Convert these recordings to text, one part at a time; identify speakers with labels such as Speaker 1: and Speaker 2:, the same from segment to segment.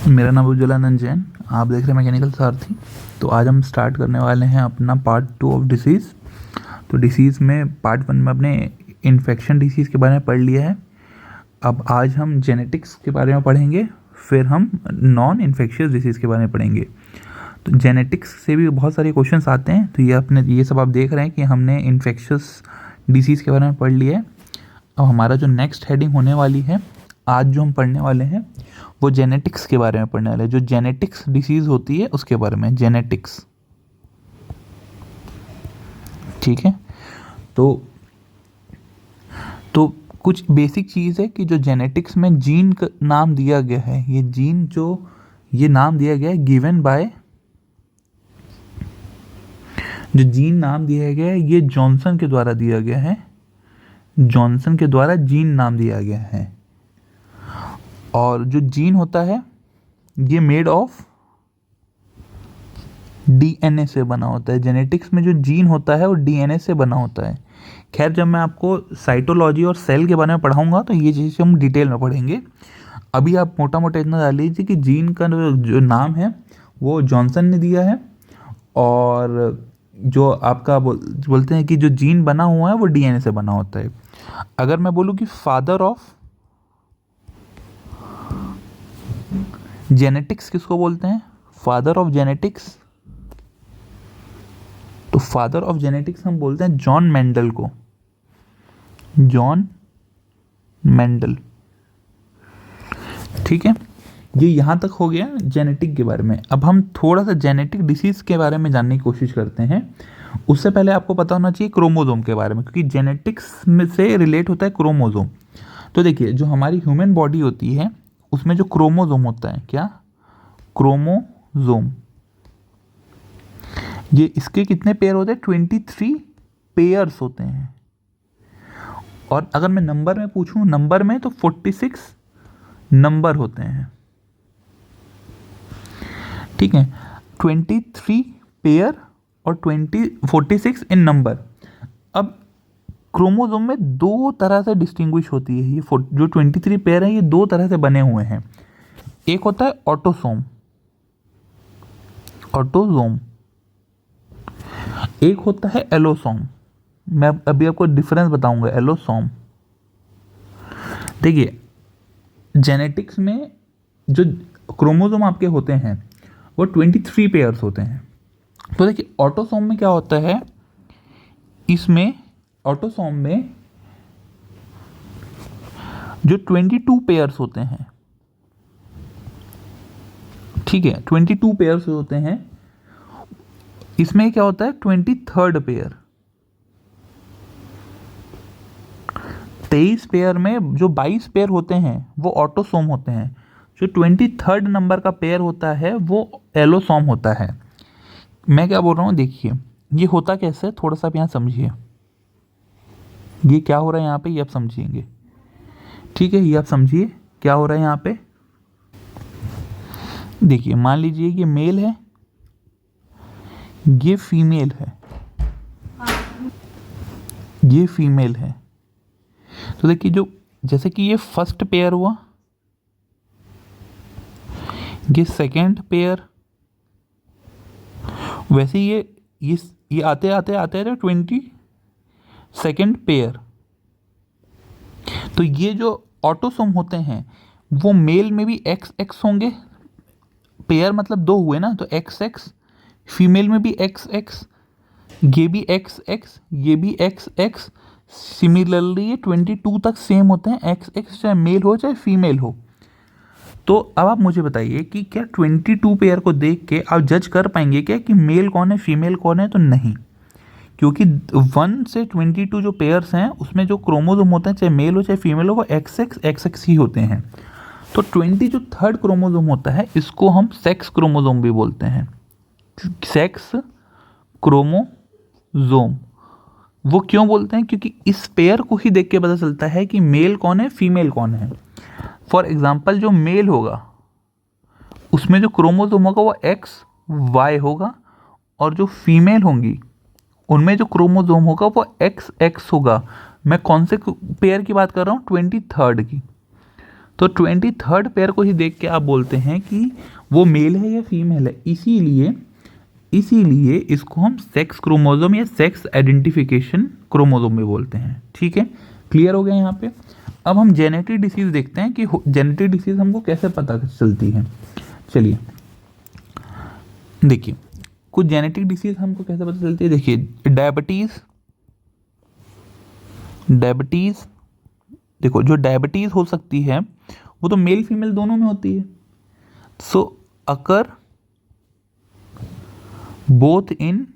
Speaker 1: मेरा नाम उज्ज्वलानंद जैन, आप देख रहे हैं मैकेनिकल सारथी। तो आज हम स्टार्ट करने वाले हैं अपना पार्ट 2 ऑफ डिसीज़। तो डिसीज़ में पार्ट 1 में अपने इन्फेक्शन डिसीज़ के बारे में पढ़ लिया है। अब आज हम जेनेटिक्स के बारे में पढ़ेंगे, फिर हम नॉन इन्फेक्शियस डिसीज़ के बारे में पढ़ेंगे। तो जेनेटिक्स से भी बहुत सारे क्वेश्चंस आते हैं। तो ये सब आप देख रहे हैं कि हमने इन्फेक्शियस डिसीज़ के बारे में पढ़ लिया है। अब हमारा जो नेक्स्ट हेडिंग होने वाली है, आज जो हम पढ़ने वाले हैं वो जेनेटिक्स के बारे में पढ़ने वाले हैं। जो जेनेटिक्स डिसीज़ होती है उसके बारे में, जेनेटिक्स। ठीक है। तो कुछ बेसिक चीज़ है कि जो जेनेटिक्स में जीन का नाम दिया गया है, ये जीन जो ये नाम दिया गया है गिवन बाय, जो जीन नाम दिया गया है ये जॉनसन के द्वारा दिया गया है। जॉनसन के द्वारा जीन नाम दिया गया है। और जो जीन होता है ये मेड ऑफ डीएनए से बना होता है। जेनेटिक्स में जो जीन होता है वो डीएनए से बना होता है। खैर, जब मैं आपको साइटोलॉजी और सेल के बारे में पढ़ाऊंगा तो ये चीज़ हम डिटेल में पढ़ेंगे। अभी आप मोटा मोटा इतना जान लीजिए कि जीन का जो नाम है वो जॉनसन ने दिया है। और जो आपका बोलते हैं कि जो जीन बना हुआ है वो डीएनए से बना होता है। अगर मैं बोलूँ कि फादर ऑफ जेनेटिक्स किसको बोलते हैं, फादर ऑफ जेनेटिक्स, तो फादर ऑफ जेनेटिक्स हम बोलते हैं जॉन मेंडल को। John Mendel. ठीक है, ये यहाँ तक हो गया जेनेटिक के बारे में। अब हम थोड़ा सा जेनेटिक डिसीज़ के बारे में जानने की कोशिश करते हैं। उससे पहले आपको पता होना चाहिए क्रोमोसोम के बारे में, क्योंकि जेनेटिक्स में से रिलेट होता है क्रोमोसोम। तो देखिए, जो हमारी ह्यूमन बॉडी होती है उसमें जो क्रोमोसोम होता है, क्या क्रोमोसोम, ये इसके कितने पेयर होते हैं, 23 पेयर्स होते हैं। और अगर मैं नंबर में पूछूं, नंबर में तो 46 नंबर होते हैं। ठीक है, 23 पेयर और 46 इन नंबर। अब क्रोमोसोम में दो तरह से डिस्टिंग्विश होती है। ये जो 23 पेयर है ये दो तरह से बने हुए हैं। एक होता है ऑटोसोम, ऑटोसोम। एक होता है एलोसोम। मैं अभी आपको डिफरेंस बताऊंगा, एलोसोम। देखिए, जेनेटिक्स में जो क्रोमोसोम आपके होते हैं वो 23 पेयर्स होते हैं। तो देखिए, ऑटोसोम में क्या होता है, इसमें ऑटोसोम में जो 22 पेयर्स होते हैं, ठीक है, 22 पेयर्स होते हैं। इसमें क्या होता है, 23rd पेयर। 23 पेयर में जो 22 पेयर होते हैं वो ऑटोसोम होते हैं। जो 23rd नंबर का पेयर होता है वो एलोसोम होता है। मैं क्या बोल रहा हूँ, देखिए ये होता कैसे, थोड़ा सा आप यहाँ समझिए। ये क्या हो रहा है यहाँ पे, ये आप समझिएंगे। ठीक है, ये आप समझिए क्या हो रहा है यहाँ पे। देखिए, मान लीजिए ये मेल है, ये फीमेल है, ये फीमेल है। तो देखिए, जो जैसे कि ये फर्स्ट पेयर हुआ, ये सेकेंड पेयर, वैसे ये आते आते आते आते 22nd पेयर। तो ये जो ऑटोसोम होते हैं वो मेल में भी XX होंगे। पेयर मतलब दो हुए ना, तो XX। फीमेल में भी XX, ये भी XX, ये भी XX। सिमिलरली ये 22 तक सेम होते हैं, XX, चाहे मेल हो चाहे फीमेल हो। तो अब आप मुझे बताइए कि क्या 22 पेयर को देख के आप जज कर पाएंगे क्या कि मेल कौन है फीमेल कौन है, तो नहीं। क्योंकि 1 से 22 जो पेयर्स हैं उसमें जो क्रोमोसोम होते हैं, चाहे मेल हो चाहे फीमेल हो, वो XX ही होते हैं। तो 20 जो थर्ड क्रोमोसोम होता है इसको हम सेक्स क्रोमोसोम भी बोलते हैं। सेक्स क्रोमोसोम वो क्यों बोलते हैं, क्योंकि इस पेयर को ही देख के पता चलता है कि मेल कौन है फीमेल कौन है। फॉर एग्जाम्पल, जो मेल होगा उसमें जो क्रोमोसोम होगा वो XY होगा, और जो फीमेल होंगी उनमें जो क्रोमोसोम होगा वो XX होगा। मैं कौन से पेयर की बात कर रहा हूँ, 23rd की। तो 23rd पेयर को ही देख के आप बोलते हैं कि वो मेल है या फीमेल है। इसीलिए इसको हम सेक्स क्रोमोसोम या सेक्स आइडेंटिफिकेशन क्रोमोसोम में बोलते हैं। ठीक है, क्लियर हो गया यहाँ पे। अब हम जेनेटिक डिसीज देखते हैं कि जेनेटिक डिसीज हमको कैसे पता चलती है। चलिए देखिए, कुछ जेनेटिक डिसीज हमको कैसे पता चलती है। देखिए डायबिटीज, देखो जो डायबिटीज हो सकती है वो तो मेल फीमेल दोनों में होती है। So occur both in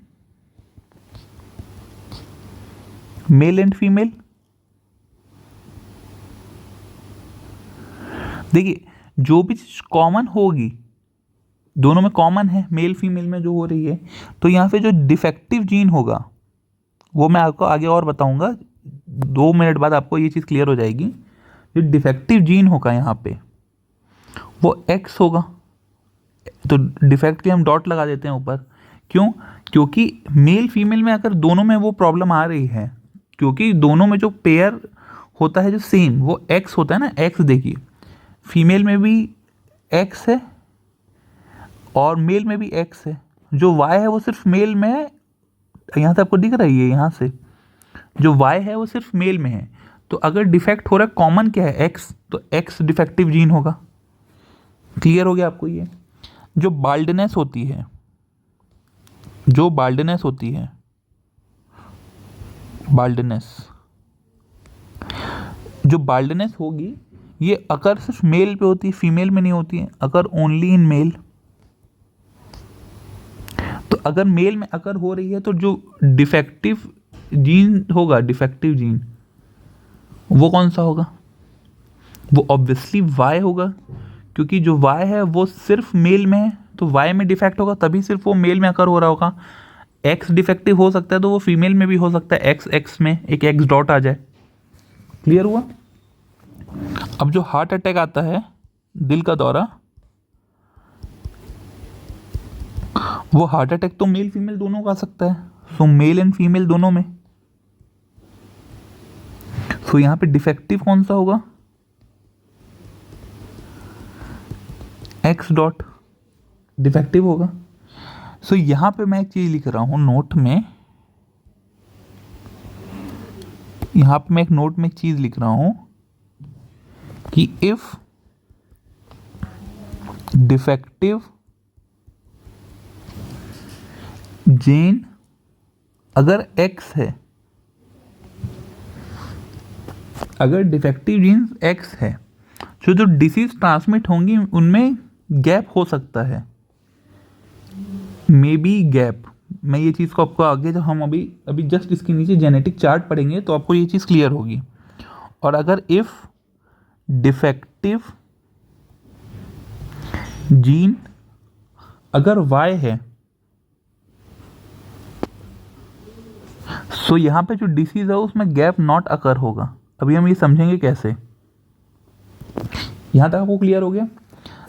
Speaker 1: male and female. देखिए जो भी चीज कॉमन होगी, दोनों में कॉमन है, मेल फीमेल में जो हो रही है, तो यहाँ पे जो डिफेक्टिव जीन होगा वो मैं आपको आगे और बताऊंगा, 2 मिनट बाद आपको ये चीज़ क्लियर हो जाएगी। जो डिफेक्टिव जीन होगा यहाँ पे वो एक्स होगा, तो डिफेक्ट के हम डॉट लगा देते हैं ऊपर। क्यों? क्योंकि मेल फीमेल में अगर दोनों में वो प्रॉब्लम आ रही है, क्योंकि दोनों में जो पेयर होता है जो सेम वो एक्स होता है ना, एक्स देखिए फीमेल में भी एक्स है और मेल में भी एक्स है। जो वाई है वो सिर्फ मेल में है, यहाँ से आपको दिख रही है, यहाँ से जो वाई है वो सिर्फ मेल में है। तो अगर डिफेक्ट हो रहा है, कॉमन क्या है एक्स, तो एक्स डिफेक्टिव जीन होगा। क्लियर हो गया आपको ये। जो बाल्डनेस होती है, बाल्डनेस होगी, ये अगर सिर्फ मेल पे होती है, फीमेल में नहीं होती है, अगर ओनली इन मेल। तो अगर मेल में अगर हो रही है तो जो डिफेक्टिव जीन होगा, डिफेक्टिव जीन वो कौन सा होगा? वो ऑब्वियसली वाई होगा, क्योंकि जो वाई है वो सिर्फ मेल में है, तो वाई में डिफेक्ट होगा तभी सिर्फ वो मेल में अकर हो रहा होगा। एक्स डिफेक्टिव हो सकता है तो वो फीमेल में भी हो सकता है, एक्स एक्स में एक एक्स डॉट आ जाए। क्लियर हुआ? अब जो हार्ट अटैक आता है, दिल का दौरा, वो हार्ट अटैक तो मेल फीमेल दोनों का आ सकता है, सो मेल एंड फीमेल दोनों में। सो यहां पे डिफेक्टिव कौन सा होगा? एक्स डॉट डिफेक्टिव होगा। सो यहां पे मैं एक चीज लिख रहा हूं नोट में, यहां पे मैं एक नोट में एक चीज लिख रहा हूं कि इफ डिफेक्टिव जीन अगर एक्स है, अगर डिफेक्टिव जीन एक्स है, तो जो डिसीज ट्रांसमिट होंगी उनमें गैप हो सकता है, मे बी गैप। मैं ये चीज़ को आपको आगे जब हम अभी जस्ट इसके नीचे जेनेटिक चार्ट पढ़ेंगे तो आपको ये चीज़ क्लियर होगी। और अगर इफ डिफेक्टिव जीन अगर वाई है, सो यहाँ पे जो डिसीज है उसमें गैप नॉट अकर होगा। अभी हम ये समझेंगे कैसे। यहाँ तक आपको क्लियर हो गया?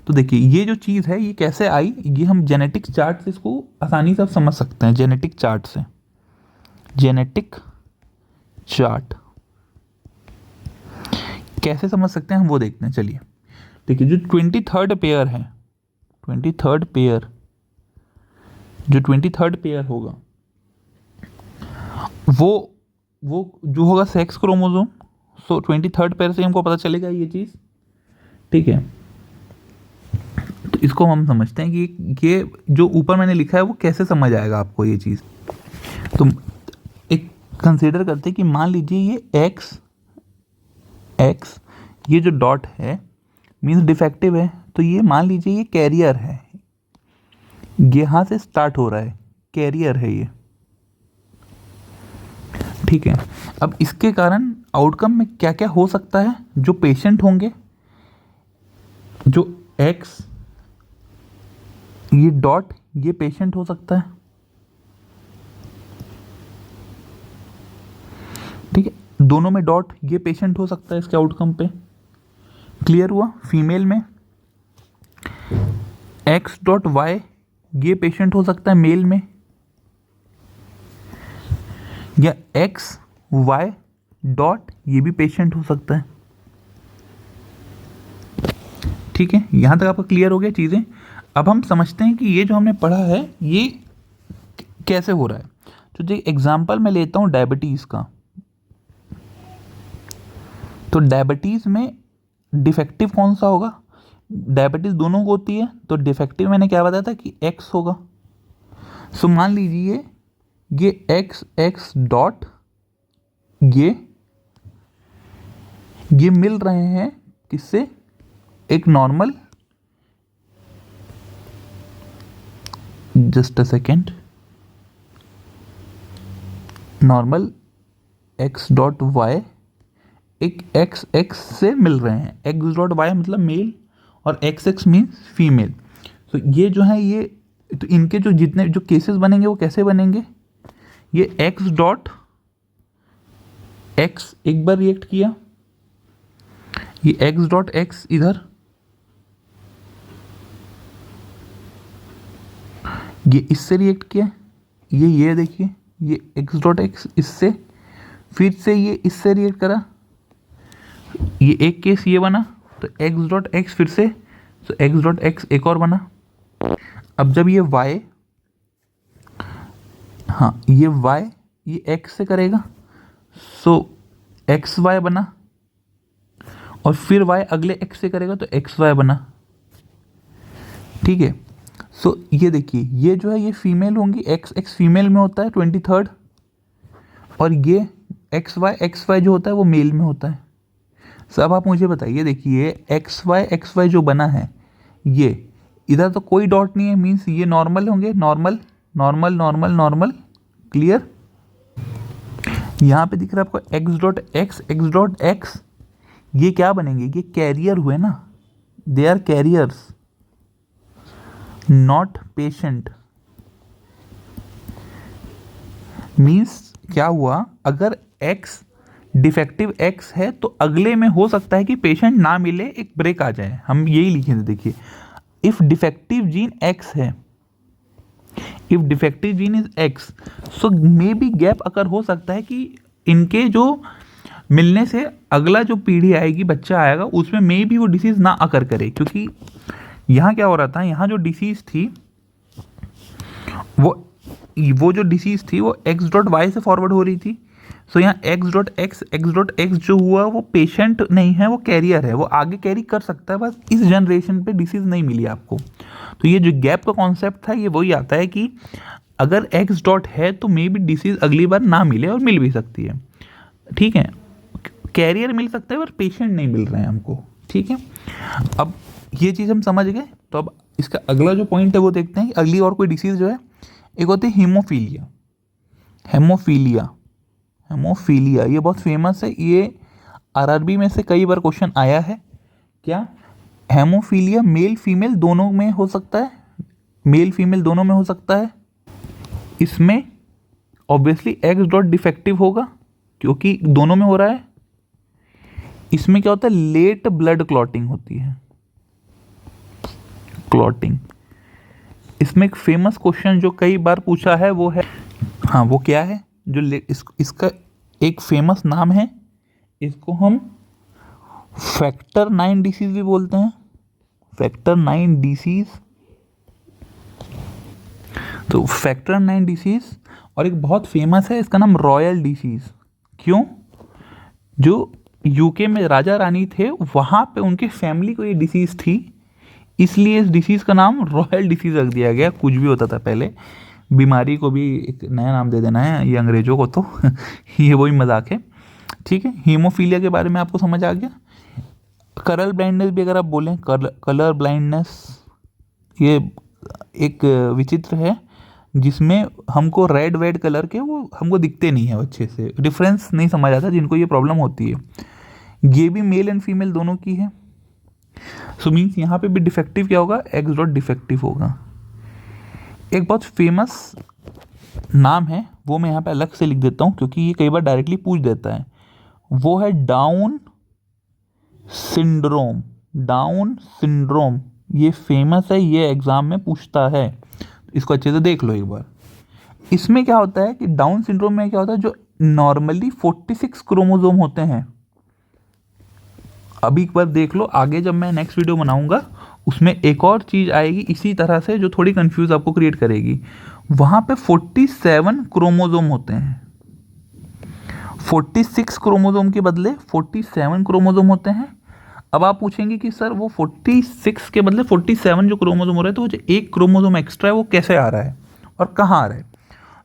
Speaker 1: तो देखिए ये जो चीज़ है ये कैसे आई, ये हम जेनेटिक चार्ट से इसको आसानी से आप समझ सकते हैं। जेनेटिक चार्ट से, जेनेटिक चार्ट कैसे समझ सकते हैं हम वो देखते हैं। चलिए देखिए, जो 23rd पेयर है, 23rd पेयर, जो 23rd पेयर होगा वो जो होगा सेक्स क्रोमोसोम। सो 23rd पेयर से हमको पता चलेगा ये चीज़। ठीक है, तो इसको हम समझते हैं कि ये जो ऊपर मैंने लिखा है वो कैसे समझ आएगा आपको ये चीज़। तो एक कंसीडर करते हैं कि मान लीजिए ये एक्स ये जो डॉट है मीन्स डिफेक्टिव है, तो ये मान लीजिए ये कैरियर है, यहाँ से स्टार्ट हो रहा है, कैरियर है ये। ठीक है, अब इसके कारण आउटकम में क्या क्या हो सकता है? जो पेशेंट होंगे, जो एक्स ये डॉट ये पेशेंट हो सकता है। ठीक है, दोनों में डॉट ये पेशेंट हो सकता है इसके आउटकम पे। क्लियर हुआ? फीमेल में एक्स डॉट वाई ये पेशेंट हो सकता है मेल में, या एक्स वाई डॉट ये भी पेशेंट हो सकता है। ठीक है, यहाँ तक आपको क्लियर हो गया चीज़ें। अब हम समझते हैं कि ये जो हमने पढ़ा है ये कैसे हो रहा है। तो जो एग्जाम्पल मैं लेता हूँ डायबिटीज़ का, तो डायबिटीज़ में डिफेक्टिव कौन सा होगा? डायबिटीज़ दोनों को होती है, तो डिफेक्टिव मैंने क्या बताया था कि एक्स होगा। सो मान लीजिए ये एक्स एक्स डॉट ये मिल रहे हैं किससे? एक normal, just a second, normal X dot Y एक एक्स एक्स से मिल रहे हैं। एक्स डॉट वाई मतलब मेल और एक्स एक्स मीन्स फीमेल। तो ये जो है ये, तो इनके जो जितने जो केसेस बनेंगे वो कैसे बनेंगे? ये एक्स डॉट एक्स एक बार रिएक्ट किया, ये एक्स डॉट एक्स इधर, ये इससे रिएक्ट किया, ये देखिए ये एक्स डॉट एक्स इससे, फिर से ये इससे रिएक्ट करा, ये एक केस ये बना, तो एक्स डॉट एक्स फिर से, तो एक्स डॉट एक्स एक और बना। अब जब ये वाई, हाँ ये वाई ये एक्स से करेगा, सो एक्स वाई बना, और फिर वाई अगले एक्स से करेगा तो एक्स वाई बना। ठीक है, सो ये देखिए ये जो है ये फीमेल होंगी, एक्स एक्स फीमेल में होता है 23rd, और ये एक्स वाई जो होता है वो मेल में होता है। सो अब आप मुझे बताइए, देखिए एक्स वाई जो बना है ये इधर तो कोई डॉट नहीं है, मीन्स ये नॉर्मल होंगे, normal normal normal normal, clear. यहाँ पे दिख रहा है आपको एक्स डॉट एक्स, ये क्या बनेंगे? ये कैरियर हुए ना, they are carriers not patient. Means क्या हुआ, अगर एक्स डिफेक्टिव एक्स है तो अगले में हो सकता है कि पेशेंट ना मिले, एक ब्रेक आ जाए। हम यही लिखे थे, देखिए इफ डिफेक्टिव जीन एक्स है, if defective gene is x, so may be gap अगर हो सकता है कि इनके जो मिलने से अगला जो पीढ़ी आएगी, बच्चा आएगा, उसमें मे भी वो डिसीज़ ना अकर करे। क्योंकि यहाँ क्या हो रहा था, यहाँ जो डिसीज़ थी वो जो डिसीज़ थी वो एक्स डॉट वाई से फॉरवर्ड हो रही थी। सो यहाँ एक्स डॉट एक्स जो हुआ वो पेशेंट नहीं है, वो कैरियर है, वो आगे कैरी कर सकता है, बस इस जनरेशन पे डिसीज़ नहीं मिली आपको। तो ये जो गैप का कॉन्सेप्ट था ये वही आता है कि अगर एक्स डॉट है तो मे बी डिसीज़ अगली बार ना मिले, और मिल भी सकती है। ठीक है, कैरियर मिल सकता है पर पेशेंट नहीं मिल रहे हैं हमको। ठीक है, अब ये चीज़ हम समझ गए। तो अब इसका अगला जो पॉइंट है वो देखते हैं कि अगली और कोई डिसीज़ जो है, एक होती है हीमोफीलिया। हेमोफीलिया ये बहुत फेमस है, ये आरआरबी में से कई बार क्वेश्चन आया है। क्या हेमोफीलिया मेल फीमेल दोनों में हो सकता है? मेल फीमेल दोनों में हो सकता है। इसमें ऑब्वियसली एक्स डॉट डिफेक्टिव होगा क्योंकि दोनों में हो रहा है। इसमें क्या होता है, लेट ब्लड क्लॉटिंग होती है, क्लॉटिंग। इसमें एक फेमस क्वेश्चन जो कई बार पूछा है वो है, हाँ वो क्या है, जो इसका एक फेमस नाम है, इसको हम फैक्टर 9 डिसीज भी बोलते हैं, फैक्टर 9 डिसीज। तो फैक्टर 9 डिसीज, और एक बहुत फेमस है इसका नाम रॉयल डिसीज। क्यों? जो यूके में राजा रानी थे वहाँ पे उनके फैमिली को ये डिसीज़ थी, इसलिए इस डिसीज़ का नाम रॉयल डिसीज़ रख दिया गया। कुछ भी होता था पहले, बीमारी को भी एक नया नाम दे देना है ये अंग्रेज़ों को, तो ये वही मजाक है। ठीक है, हीमोफीलिया के बारे में आपको समझ आ गया। कलर ब्लाइंडनेस भी अगर आप बोलें, कलर ब्लाइंडनेस ये एक विचित्र है जिसमें हमको रेड वेड कलर के वो हमको दिखते नहीं है अच्छे से, डिफरेंस नहीं समझ आता जिनको ये प्रॉब्लम होती है। ये भी मेल एंड फीमेल दोनों की है। सो मीन्स यहाँ पे भी डिफेक्टिव क्या होगा, एक्स डॉट डिफेक्टिव होगा। एक बहुत फेमस नाम है वो मैं यहाँ पे अलग से लिख देता हूँ क्योंकि ये कई बार डायरेक्टली पूछ देता है, वो है डाउन सिंड्रोम। डाउन सिंड्रोम ये फेमस है, ये एग्जाम में पूछता है, इसको अच्छे से देख लो एक बार। इसमें क्या होता है कि डाउन सिंड्रोम में क्या होता है, जो नॉर्मली 46 क्रोमोसोम होते हैं, अभी एक बार देख लो, आगे जब मैं नेक्स्ट वीडियो बनाऊंगा उसमें एक और चीज़ आएगी इसी तरह से जो थोड़ी कंफ्यूज आपको क्रिएट करेगी। वहाँ पे 47 क्रोमोसोम होते हैं, 46 क्रोमोसोम के बदले 47 क्रोमोसोम होते हैं। अब आप पूछेंगे कि सर वो 46 के बदले 47 जो क्रोमोसोम हो रहे हैं, तो वो जो एक क्रोमोसोम एक्स्ट्रा है वो कैसे आ रहा है और कहाँ आ रहा है?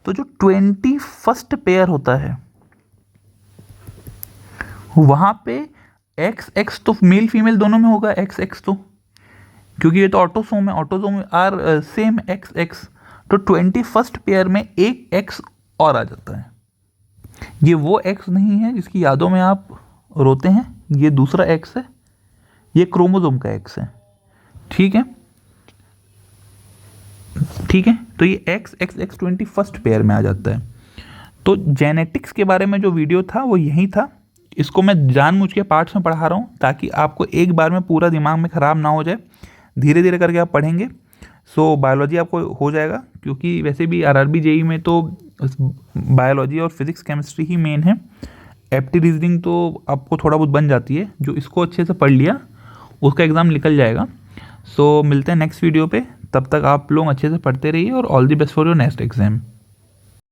Speaker 1: तो जो 21st पेयर होता है वहाँ पे XX तो मेल फीमेल दोनों में होगा, XX तो, क्योंकि ये तो ऑटोसोम है, ऑटोसोम आर सेम XX, तो 21st पेयर में एक X और आ जाता है। ये वो X नहीं है जिसकी यादों में आप रोते हैं, ये दूसरा X है, ये क्रोमोसोम का X है। ठीक है, ठीक है, तो ये XX 21st पेयर में आ जाता है। तो जेनेटिक्स के बारे में जो वीडियो था वो यही था। इसको मैं जानबूझ के पार्ट्स में पढ़ा रहा हूँ ताकि आपको एक बार में पूरा दिमाग में ख़राब ना हो जाए, धीरे धीरे करके आप पढ़ेंगे। सो बायोलॉजी आपको हो जाएगा, क्योंकि वैसे भी आरआरबी जेई में तो बायोलॉजी और फिजिक्स केमिस्ट्री ही मेन है। एप्टी रीजनिंग तो आपको थोड़ा बहुत बन जाती है, जो इसको अच्छे से पढ़ लिया उसका एग्ज़ाम निकल जाएगा। सो मिलते हैं नेक्स्ट वीडियो पे, तब तक आप लोग अच्छे से पढ़ते रहिए और all the best for your next exam.